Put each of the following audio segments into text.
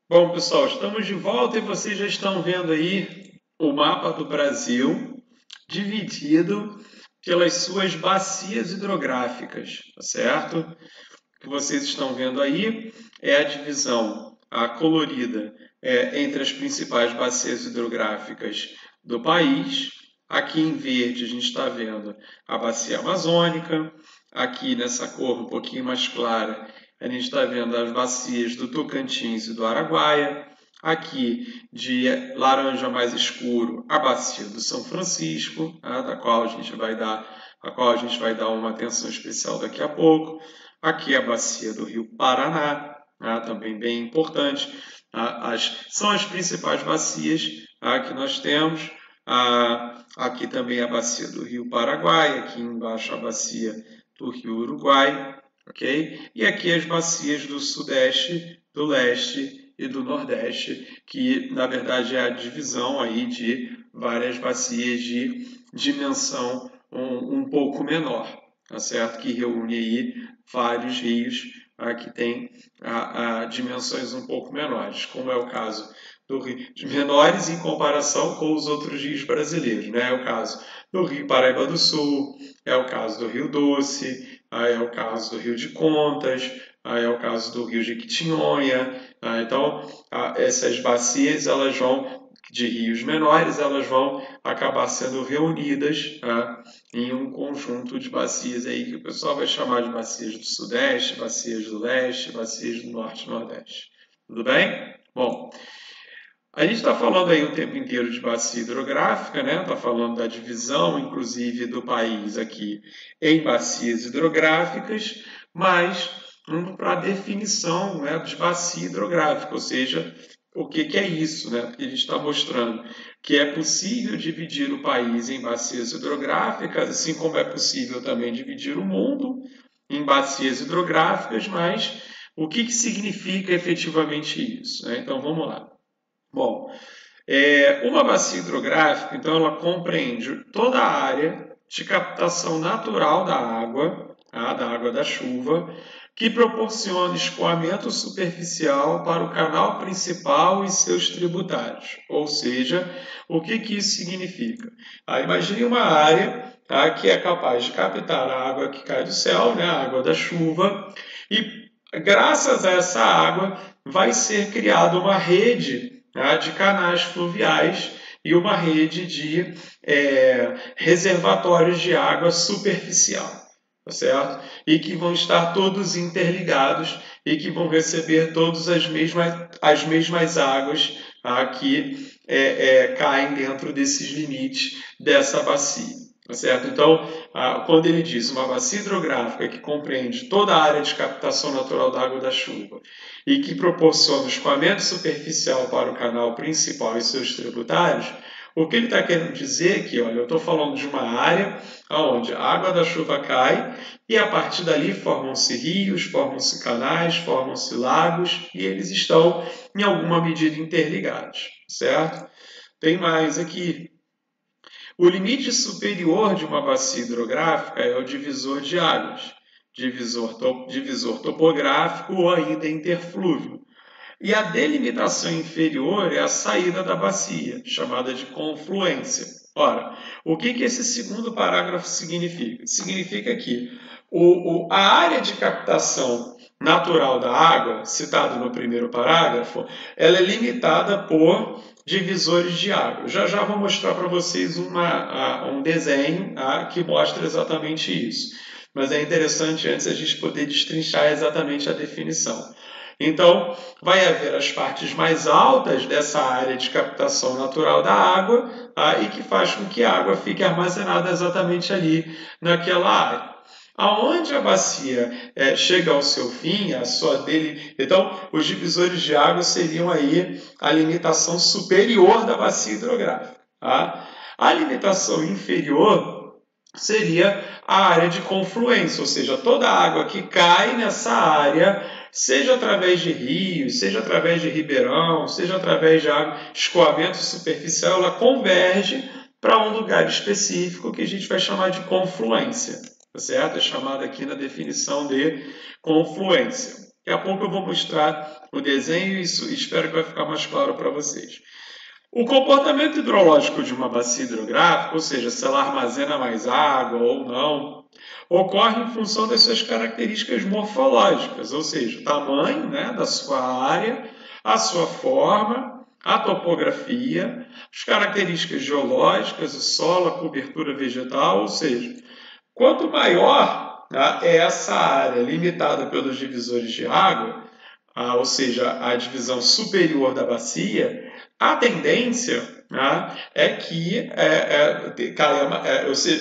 Bom, pessoal, estamos de volta e vocês já estão vendo aí o mapa do Brasil dividido pelas suas bacias hidrográficas, tá certo? O que vocês estão vendo aí é a divisão, a colorida, entre as principais bacias hidrográficas do país. Aqui em verde a gente está vendo a bacia amazônica, aqui nessa cor um pouquinho mais clara a gente está vendo as bacias do Tocantins e do Araguaia. Aqui de laranja mais escuro, a bacia do São Francisco, tá? da qual a gente vai dar uma atenção especial daqui a pouco. Aqui a bacia do Rio Paraná, tá? Também bem importante. Tá? São as principais bacias, tá? que nós temos. Aqui também a bacia do Rio Paraguai, aqui embaixo a bacia do Rio Uruguai, ok? E aqui as bacias do Sudeste, do Leste e do Nordeste, que na verdade é a divisão aí de várias bacias de dimensão um pouco menor, tá certo? Que reúne aí vários rios que têm dimensões um pouco menores, como é o caso do Rio, de menores em comparação com os outros rios brasileiros, né? É o caso do Rio Paraíba do Sul, é o caso do Rio Doce, é o caso do Rio de Contas, é o caso do Rio Jequitinhonha. Então, essas bacias elas vão de rios menores, elas vão acabar sendo reunidas em um conjunto de bacias aí que o pessoal vai chamar de bacias do Sudeste, bacias do Leste, bacias do Norte e Nordeste. Tudo bem? Bom, a gente está falando aí o tempo inteiro de bacia hidrográfica, né? Está falando da divisão, inclusive, do país aqui em bacias hidrográficas, mas para a definição, né, de bacia hidrográfica, ou seja, o que é isso, né? Porque a gente está mostrando que é possível dividir o país em bacias hidrográficas, assim como é possível também dividir o mundo em bacias hidrográficas, mas o que significa efetivamente isso, né? Então vamos lá. Bom, uma bacia hidrográfica, então, ela compreende toda a área de captação natural da água, tá? Da água da chuva, que proporciona escoamento superficial para o canal principal e seus tributários. Ou seja, o que isso significa? Imagine uma área que é capaz de captar a água que cai do céu, né? A água da chuva, e graças a essa água vai ser criada uma rede de canais fluviais e uma rede de reservatórios de água superficial, tá certo? E que vão estar todos interligados e que vão receber todas as mesmas águas que caem dentro desses limites dessa bacia. Tá certo? Então, quando ele diz uma bacia hidrográfica que compreende toda a área de captação natural da água da chuva e que proporciona o escoamento superficial para o canal principal e seus tributários, o que ele está querendo dizer é que, olha, eu estou falando de uma área onde a água da chuva cai e a partir dali formam-se rios, formam-se canais, formam-se lagos e eles estão, em alguma medida, interligados, certo? Tem mais aqui. O limite superior de uma bacia hidrográfica é o divisor de águas, divisor topográfico ou ainda interflúvio. E a delimitação inferior é a saída da bacia, chamada de confluência. Ora, o que esse segundo parágrafo significa? Significa que a área de captação natural da água, citada no primeiro parágrafo, ela é limitada por divisores de água. Já vou mostrar para vocês um desenho que mostra exatamente isso. Mas é interessante antes a gente poder destrinchar exatamente a definição. Então, vai haver as partes mais altas dessa área de captação natural da água e que faz com que a água fique armazenada exatamente ali naquela área. Aonde a bacia chega ao seu fim, então os divisores de água seriam aí a limitação superior da bacia hidrográfica. Tá? A limitação inferior seria a área de confluência, ou seja, toda a água que cai nessa área, seja através de rios, seja através de ribeirão, seja através de escoamento superficial, ela converge para um lugar específico que a gente vai chamar de confluência, tá certo? É chamado aqui na definição de confluência. Daqui a pouco eu vou mostrar o desenho e isso espero que vai ficar mais claro para vocês. O comportamento hidrológico de uma bacia hidrográfica, ou seja, se ela armazena mais água ou não, ocorre em função das suas características morfológicas, ou seja, o tamanho, né, da sua área, a sua forma, a topografia, as características geológicas, o solo, a cobertura vegetal, ou seja, quanto maior, tá, é essa área limitada pelos divisores de água, ou seja, a divisão superior da bacia, a tendência, né, é que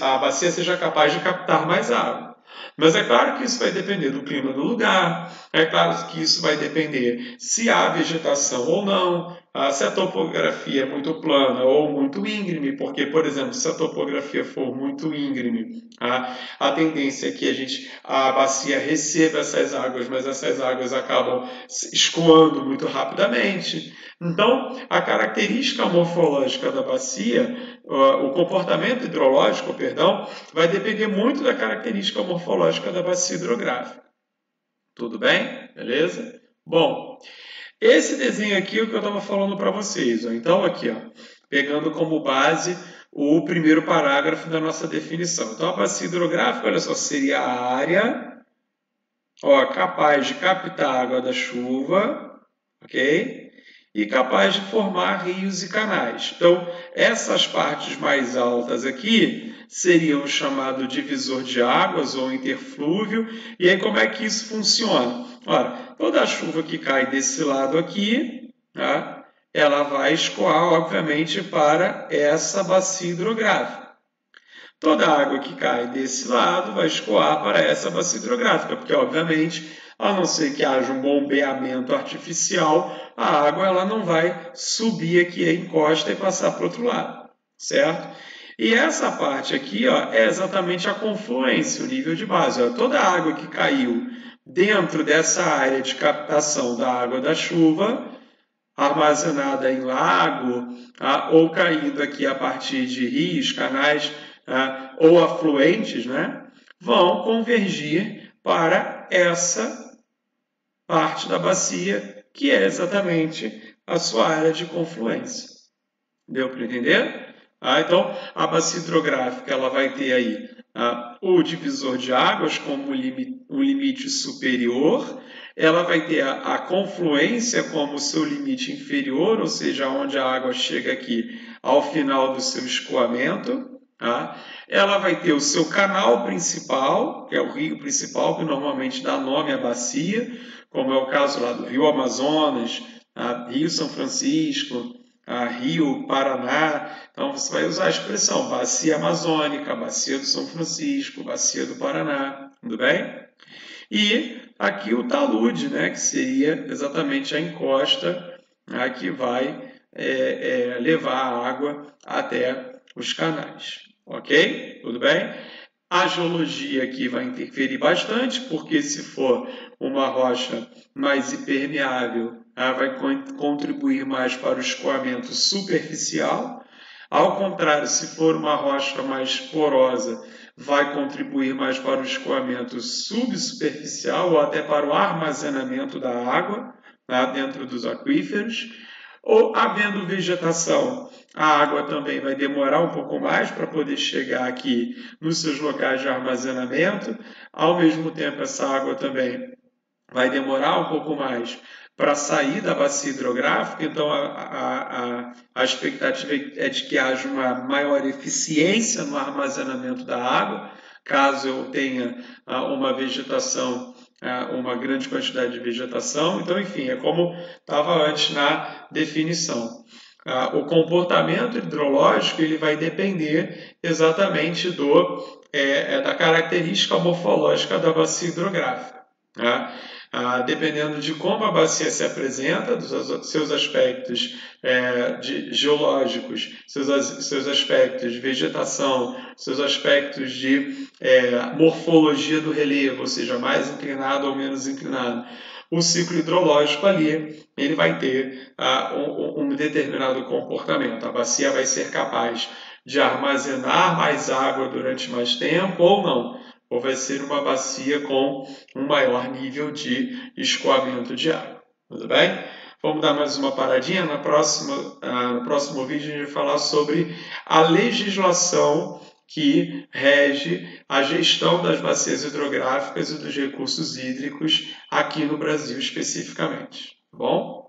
a bacia seja capaz de captar mais água. Mas é claro que isso vai depender do clima do lugar, é claro que isso vai depender se há vegetação ou não, se a topografia é muito plana ou muito íngreme, porque, por exemplo, se a topografia for muito íngreme, a tendência é que a bacia receba essas águas, mas essas águas acabam escoando muito rapidamente. Então, a característica morfológica da bacia, o comportamento hidrológico, vai depender muito da característica morfológica da bacia hidrográfica. Tudo bem? Beleza? Bom, esse desenho aqui é o que eu estava falando para vocês. Então, aqui, pegando como base o primeiro parágrafo da nossa definição. Então, a bacia hidrográfica, olha só, seria a área capaz de captar a água da chuva, ok? E capaz de formar rios e canais. Então, essas partes mais altas aqui seriam o chamado divisor de águas ou interflúvio. E aí, como é que isso funciona? Ora, toda a chuva que cai desse lado aqui, tá, ela vai escoar, obviamente, para essa bacia hidrográfica. Toda a água que cai desse lado vai escoar para essa bacia hidrográfica, porque, obviamente, a não ser que haja um bombeamento artificial, a água ela não vai subir aqui a encosta e passar para o outro lado, certo? E essa parte aqui é exatamente a confluência, o nível de base. Toda a água que caiu dentro dessa área de captação da água da chuva, armazenada em lago, ou caindo aqui a partir de rios, canais ou afluentes, né, vão convergir para essa parte da bacia, que é exatamente a sua área de confluência. Deu para entender? Então, a bacia hidrográfica ela vai ter aí o divisor de águas como um limite superior, ela vai ter a confluência como seu limite inferior, ou seja, onde a água chega aqui ao final do seu escoamento. Ela vai ter o seu canal principal, que é o rio principal, que normalmente dá nome à bacia, como é o caso lá do Rio Amazonas, Rio São Francisco, Rio Paraná. Então você vai usar a expressão bacia amazônica, bacia do São Francisco, bacia do Paraná, tudo bem? E aqui o talude, né, que seria exatamente a encosta que vai levar a água até os canais. Ok? Tudo bem? A geologia aqui vai interferir bastante, porque se for uma rocha mais impermeável, ela vai contribuir mais para o escoamento superficial. Ao contrário, se for uma rocha mais porosa, vai contribuir mais para o escoamento subsuperficial ou até para o armazenamento da água dentro dos aquíferos. Ou, havendo vegetação, a água também vai demorar um pouco mais para poder chegar aqui nos seus locais de armazenamento. Ao mesmo tempo, essa água também vai demorar um pouco mais para sair da bacia hidrográfica, então a expectativa é de que haja uma maior eficiência no armazenamento da água, caso eu tenha uma vegetação, uma grande quantidade de vegetação. Então, enfim, é como estava antes na definição. O comportamento hidrológico ele vai depender exatamente da característica morfológica da bacia hidrográfica. Dependendo de como a bacia se apresenta, dos seus aspectos geológicos, seus aspectos de vegetação, seus aspectos de morfologia do relevo, ou seja, mais inclinado ou menos inclinado, o ciclo hidrológico ali ele vai ter um determinado comportamento. A bacia vai ser capaz de armazenar mais água durante mais tempo ou não. ou vai ser uma bacia com um maior nível de escoamento de água. Tudo bem? Vamos dar mais uma paradinha. No próximo vídeo a gente vai falar sobre a legislação que rege a gestão das bacias hidrográficas e dos recursos hídricos aqui no Brasil especificamente. Tá bom?